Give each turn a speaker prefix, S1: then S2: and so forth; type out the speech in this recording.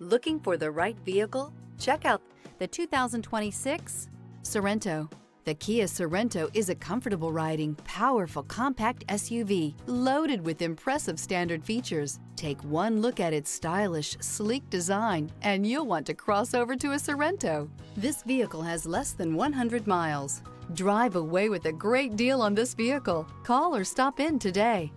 S1: Looking for the right vehicle? Check out the 2026 Sorento. The Kia Sorento is a comfortable riding, powerful compact SUV loaded with impressive standard features. Take one look at its stylish, sleek design and you'll want to cross over to a Sorento. This vehicle has less than 100 miles. Drive away with a great deal on this vehicle. Call or stop in today.